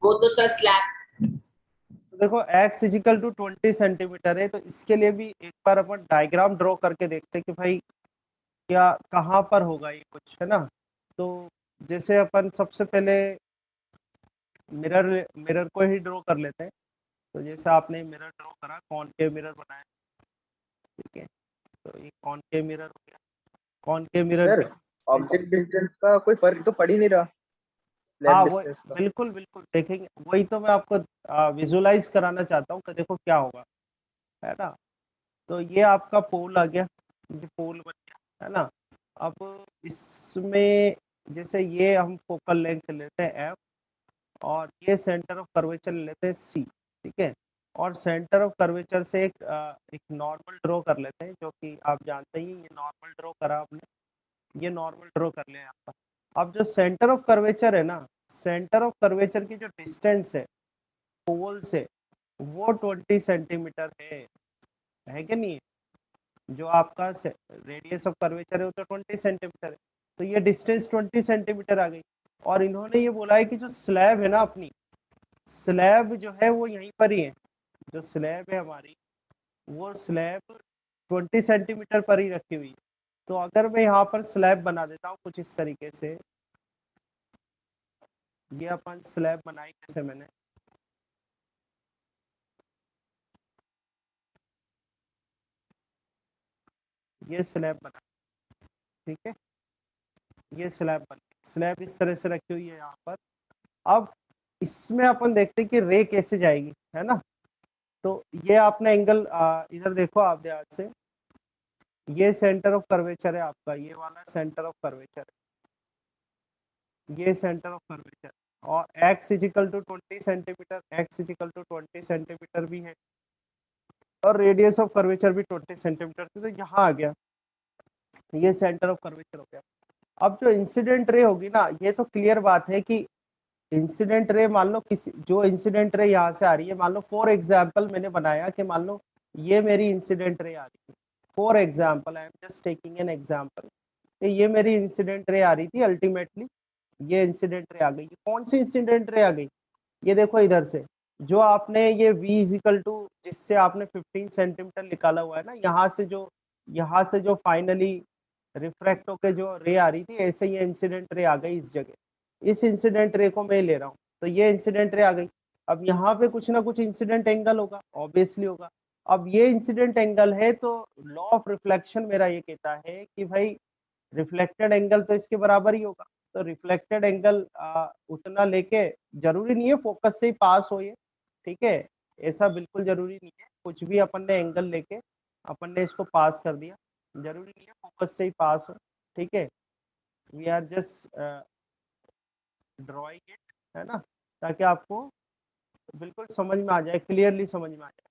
वो तो sir slab. तो देखो x इजिकल टू 20 सेंटीमीटर है, तो इसके लिए भी एक बार अपन डायग्राम ड्रॉ करके देखते हैं कि भाई क्या कहाँ पर होगा ये कुछ, है ना। तो जैसे अपन सबसे पहले मिरर मिरर को ही ड्रॉ कर लेते हैं। तो जैसे आपने मिरर ड्रॉ करा, कॉनकेव मिरर बनाया, ठीक है। तो ये कॉनकेव मिरर हो गया। कॉनकेव मिरर सर के ऑब्जेक्ट डिस्टेंस का कोई फर्क तो पड़ ही नहीं रहा स्लैब हाँ वो डिस्टेंस का। बिल्कुल बिल्कुल देखेंगे, वही तो मैं आपको विजुलाइज कराना चाहता हूँ कि देखो क्या होगा, है ना। तो ये आपका पोल आ गया, ये पोल बन गया, है ना। अब इसमें जैसे ये हम फोकल लेंथ लेते हैं एफ, और ये सेंटर ऑफ कर्वेचर लेते हैं सी, ठीक है। और सेंटर ऑफ कर्वेचर से एक नॉर्मल ड्रॉ कर लेते हैं, जो कि आप जानते ही ये नॉर्मल ड्रॉ करा आपने, ये नॉर्मल ड्रॉ कर लिया आपका। अब जो सेंटर ऑफ कर्वेचर है ना, सेंटर ऑफ कर्वेचर की जो डिस्टेंस है पोल से, वो 20 सेंटीमीटर है कि नहीं है। जो आपका रेडियस ऑफ कर्वेचर है वो तो 20 सेंटीमीटर है, तो ये डिस्टेंस 20 सेंटीमीटर आ गई। और इन्होंने ये बोला है कि जो स्लैब है ना अपनी, स्लैब जो है वो यहीं पर ही है, जो स्लैब है हमारी वो स्लैब 20 सेंटीमीटर पर ही रखी हुई है। तो अगर मैं यहाँ पर स्लैब बना देता हूँ कुछ इस तरीके से, ये अपन स्लैब बनाई कैसे मैंने, ये स्लैब बना, ठीक है। ये स्लैब बन, स्लैब इस तरह से रखी हुई है यहाँ पर। अब इसमें अपन देखते हैं कि रे कैसे जाएगी, है ना। तो ये आपने एंगल इधर देखो आप ध्यान से, ये सेंटर ऑफ कर्वेचर है आपका, ये वाला सेंटर ऑफ कर्वेचर है, ये सेंटर ऑफ कर्वेचर। और x is equal to 20 centimetre, x is equal to 20 centimetre भी है, और रेडियस ऑफ कर्वेचर भी 20 सेंटीमीटर, तो यहाँ आ गया, ये सेंटर ऑफ कर्वेचर हो गया। अब जो इंसिडेंट रे होगी ना, ये तो क्लियर बात है कि इंसिडेंट रे, मान लो किसी जो इंसिडेंट रे यहाँ से आ रही है, मान लो फॉर एग्जाम्पल मैंने बनाया कि मान लो ये मेरी इंसिडेंट रे आ रही है, for example I am just taking an example, ये मेरी इंसिडेंट रे आ रही थी। अल्टीमेटली ये इंसिडेंट रे आ गई, कौन सी इंसिडेंट रे आ गई, ये देखो इधर से, जो आपने ये v इजिकल टू जिससे आपने 15 सेंटीमीटर निकाला हुआ है ना, यहाँ से जो फाइनली रिफ्रैक्ट होके जो रे आ रही थी, ऐसे ये इंसिडेंट रे आ गई इस जगह, इस इंसिडेंट रे को मैं ले रहा हूँ, तो ये इंसिडेंट रे आ गई। अब यहाँ पे कुछ ना कुछ इंसिडेंट एंगल होगा, ऑब्वियसली होगा। अब ये इंसिडेंट एंगल है, तो लॉ ऑफ रिफ्लेक्शन मेरा ये कहता है कि भाई रिफ्लेक्टेड एंगल तो इसके बराबर ही होगा। तो रिफ्लेक्टेड एंगल उतना लेके, जरूरी नहीं है फोकस से ही पास हो ये, ठीक है, ऐसा बिल्कुल जरूरी नहीं है, कुछ भी अपन ने एंगल लेके अपन ने इसको पास कर दिया, जरूरी नहीं है फोकस से ही पास हो, ठीक है। We are just drawing it, है ना, ताकि आपको बिल्कुल समझ में आ जाए, क्लियरली समझ में आ जाए।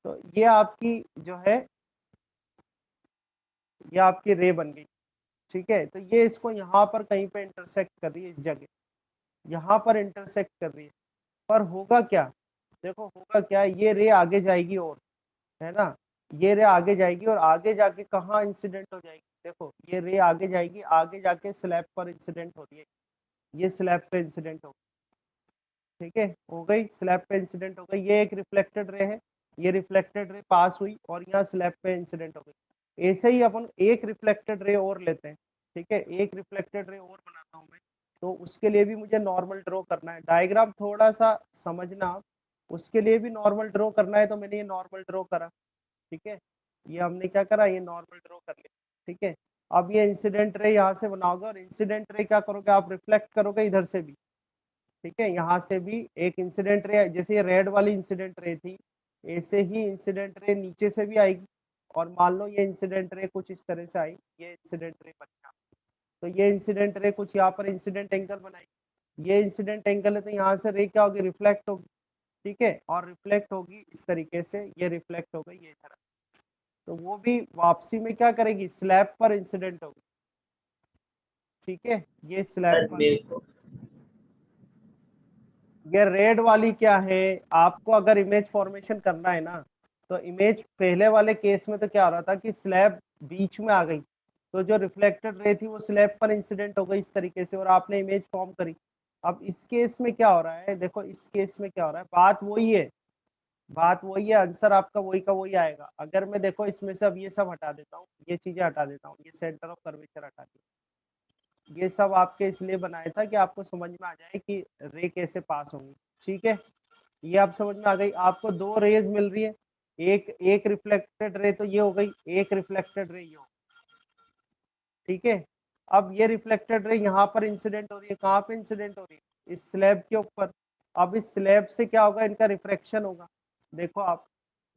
तो ये आपकी जो है, ये आपकी रे बन गई, ठीक है। तो ये इसको यहाँ पर कहीं पे इंटरसेक्ट कर रही है, इस जगह यहाँ पर इंटरसेक्ट कर रही है, पर होगा क्या, देखो होगा क्या, ये रे आगे जाएगी, और है ना, ये रे आगे जाएगी और आगे जाके कहाँ इंसिडेंट हो जाएगी, देखो ये रे आगे जाएगी, आगे जाके स्लैब पर इंसिडेंट हो रही है, ये स्लैब पे इंसिडेंट हो, ठीक है, हो गई स्लैब पे इंसिडेंट हो गई। ये एक रिफ्लेक्टेड रे है, ये रिफ्लेक्टेड रे पास हुई और यहाँ स्लैब पे इंसिडेंट हो गई। ऐसे ही अपन एक रिफ्लेक्टेड रे और लेते हैं, ठीक है, एक रिफ्लेक्टेड रे और बनाता हूँ मैं। तो उसके लिए भी मुझे नॉर्मल ड्रॉ करना है, डायग्राम थोड़ा सा समझना आप, उसके लिए भी नॉर्मल ड्रॉ करना है। तो मैंने ये नॉर्मल ड्रॉ करा, ठीक है, ये हमने क्या करा, ये नॉर्मल ड्रॉ कर लिया, ठीक है। अब ये इंसिडेंट रे यहाँ से बनाओगे, और इंसिडेंट रे क्या करोगे आप, रिफ्लेक्ट करोगे इधर से भी, ठीक है, यहाँ से भी एक इंसिडेंट रे, जैसे ये रेड वाली इंसिडेंट रे थी, ऐसे ही इंसिडेंट रे नीचे से भी आएगी। और मान लो ये इंसिडेंट रे कुछ इस तरह से आई, ये इंसिडेंट रे बन गया, तो ये इंसिडेंट रे कुछ यहाँ पर इंसिडेंट एंगल बनाई, ये इंसिडेंट एंगल है, तो यहाँ से रे क्या होगी, रिफ्लेक्ट होगी, ठीक है, और रिफ्लेक्ट होगी इस तरीके से, ये रिफ्लेक्ट हो गई ये तरह, तो वो भी वापसी में क्या करेगी, स्लैब पर इंसिडेंट होगी, ठीक है, ये स्लैब सर पर। मेरे को ये रेड वाली क्या है, आपको अगर इमेज फॉर्मेशन करना है ना, तो इमेज पहले वाले केस में तो क्या हो रहा था कि स्लैब बीच में आ गई, तो जो रिफ्लेक्टेड रे थी वो स्लैब पर इंसिडेंट हो गई इस तरीके से, और आपने इमेज फॉर्म करी। अब इस केस में क्या हो रहा है, देखो इस केस में क्या हो रहा है, बात वही है, बात वही है, आंसर आपका वही का वही आएगा। अगर मैं देखो इसमें से अब ये सब हटा देता हूँ, ये चीजें हटा देता हूँ, ये सेंटर ऑफ कर्वेचर हटा दिया, ये सब आपके इसलिए बनाया था कि आपको समझ में आ जाए कि रे कैसे पास होंगी। ठीक है, ये आप समझ में आ गई, आपको दो रेज मिल रही है, एक रिफ्लेक्टेड रे तो ये हो गई, एक रिफ्लेक्टेड रे ये हो, ठीक है। अब ये रिफ्लेक्टेड रे यहाँ पर इंसिडेंट हो रही है, कहाँ पे इंसिडेंट हो रही है, इस स्लैब के ऊपर। अब इस स्लैब से क्या होगा, इनका रिफ्रैक्शन होगा। देखो आप,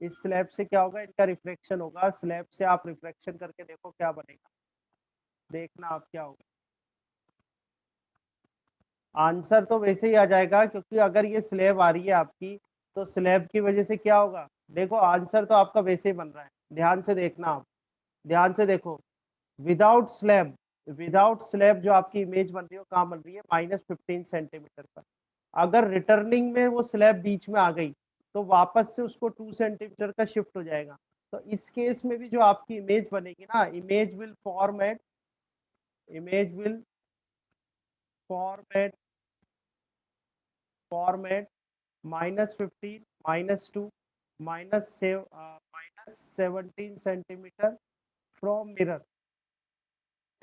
इस स्लैब से क्या होगा, इनका रिफ्रैक्शन होगा। स्लैब से आप रिफ्रैक्शन करके देखो क्या बनेगा, देखना आप क्या होगा। आंसर तो वैसे ही आ जाएगा, क्योंकि अगर ये स्लैब आ रही है आपकी, तो स्लैब की वजह से क्या होगा, देखो आंसर तो आपका वैसे ही बन रहा है, ध्यान से देखना आप, ध्यान से देखो। विदाउट स्लैब, विदाउट स्लैब जो आपकी इमेज बन रही है, कहाँ बन रही है, -15 सेंटीमीटर पर। अगर रिटर्निंग में वो स्लैब बीच में आ गई, तो वापस से उसको 2 सेंटीमीटर का शिफ्ट हो जाएगा। तो इस केस में भी जो आपकी इमेज बनेगी ना, image will form at, image will form at, form at -15, -2, -17 centimetre from mirror.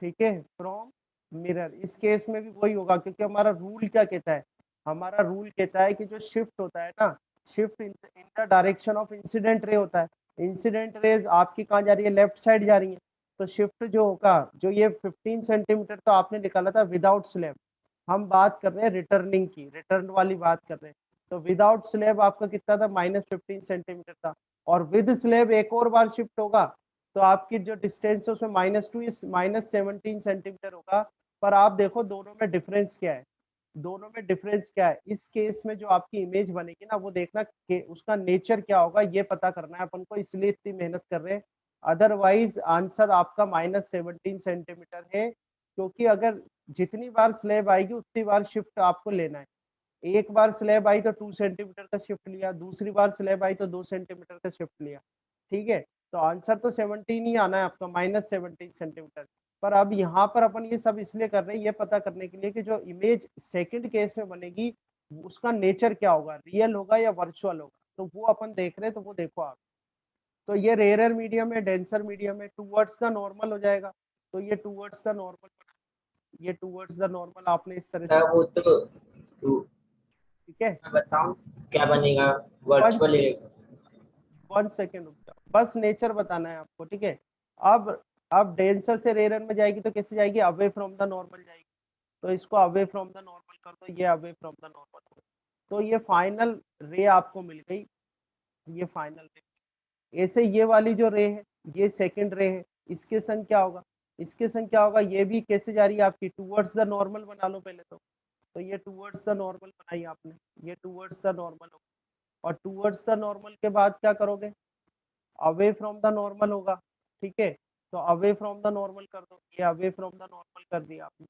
ठीक है, फ्रॉम मिरर। इस केस में भी वही होगा, क्योंकि हमारा रूल क्या कहता है, हमारा रूल कहता है कि जो शिफ्ट होता है ना, shift in the direction of incident ray होता है। इंसिडेंट रेज आपकी कहाँ जा रही है, लेफ्ट साइड जा रही है। तो शिफ्ट जो होगा, जो ये 15 सेंटीमीटर तो आपने निकाला था विदाउट स्लैब, हम बात कर रहे हैं रिटर्निंग की, रिटर्न वाली बात कर रहे हैं। तो विदाउट स्लैब आपका कितना था, -15 सेंटीमीटर था, और विद स्लैब एक और बार शिफ्ट होगा, तो आपकी जो डिस्टेंस है उसमें -2 -17 सेंटीमीटर होगा। पर आप देखो दोनों में डिफरेंस क्या है, दोनों में डिफरेंस क्या है। इस केस में जो आपकी इमेज बनेगी ना, वो देखना कि उसका नेचर क्या होगा, ये पता करना है अपन को, इसलिए इतनी मेहनत कर रहे हैं। अदरवाइज आंसर आपका -17 सेंटीमीटर है, क्योंकि अगर जितनी बार स्लैब आएगी उतनी बार शिफ्ट आपको लेना है। एक बार स्लैब आई तो 2 सेंटीमीटर का शिफ्ट लिया, दूसरी बार स्लैब आई तो 2 सेंटीमीटर का शिफ्ट लिया। ठीक है, तो आंसर तो 17 ही आना है आपका, -17 सेंटीमीटर। पर अब यहाँ पर अपन ये सब इसलिए कर रहे हैं, ये पता करने के लिए कि जो इमेज सेकंड केस में बनेगी, उसका नेचर क्या होगा, रियल होगा या वर्चुअल होगा, तो वो अपन देख रहे हैं। तो वो देखो आप, तो ये रेयर मीडियम है, डेंसर मीडियम है, टूवर्ड्स द नॉर्मल हो जाएगा। तो ये टूवर्ड्स द नॉर्मल, ये टूवर्ड्स द नॉर्मल आपने इस तरह से, वो तो ठीक है। मैं बताऊं क्या बनेगा, वन वर्चुअल। 1 सेकेंड रुक जाओ, बस नेचर बताना है आपको, ठीक है। अब डेंसर से रेयर में जाएगी तो कैसे जाएगी, अवे फ्रॉम द नॉर्मल जाएगी। तो इसको अवे फ्रॉम द नॉर्मल कर दो, ये अवे फ्रॉम द नॉर्मल हो गई। तो ये फाइनल रे आपको मिल गई, ये फाइनल रे। ऐसे ये वाली जो रे है, ये सेकंड रे है, इसके संग क्या होगा, इसके संग क्या होगा, ये भी कैसे जा रही है आपकी, टूवर्ड्स द नॉर्मल बना लो पहले तो ये टूवर्ड्स द नॉर्मल बनाई आपने, ये टूवर्ड्स द नॉर्मल होगा। और टूवर्ड्स द नॉर्मल के बाद क्या करोगे, अवे फ्रॉम द नॉर्मल होगा। ठीक है, तो अवे फ्रॉम द नॉर्मल कर दो, ये अवे फ्रॉम द नॉर्मल कर दिया आपने,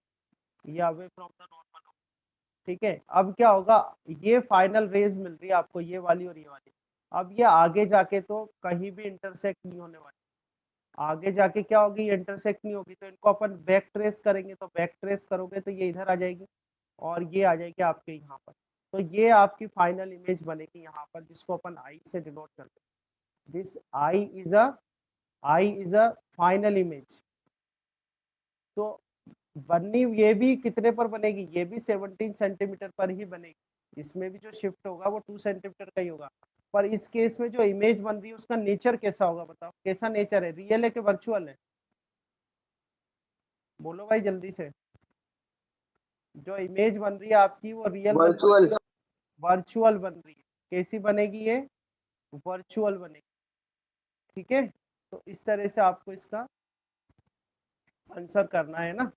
ये अवे फ्रॉम द नॉर्मल होगा। ठीक है, अब क्या होगा, ये फाइनल रेज मिल रही है आपको, ये वाली और ये वाली। अब ये आगे जाके तो कहीं भी इंटरसेक्ट नहीं होने वाली, आगे जाके क्या होगी, ये इंटरसेक्ट नहीं होगी, तो इनको अपन बैक ट्रेस करेंगे, तो बैक ट्रेस करोगे तो ये इधर आ जाएगी, और ये आ जाएगी आपके यहाँ पर। तो ये आपकी फाइनल इमेज बनेगी यहाँ पर, जिसको अपन आई से डिनोट करते हैं। This I is a final image. तो बननी ये भी कितने पर बनेगी, ये भी 17 सेंटीमीटर पर ही बनेगी। इसमें भी जो शिफ्ट होगा वो 2 सेंटीमीटर का ही होगा। पर इस केस में जो इमेज बन रही है उसका नेचर कैसा होगा, बताओ कैसा नेचर है, रियल है कि वर्चुअल है, बोलो भाई जल्दी से। जो इमेज बन रही है आपकी वो रियल बन रही वर्चुअल। है, वर्चुअल बन रही है। कैसी बनेगी ये, वर्चुअल बनेगी। ठीक है, तो इस तरह से आपको इसका आंसर करना है ना।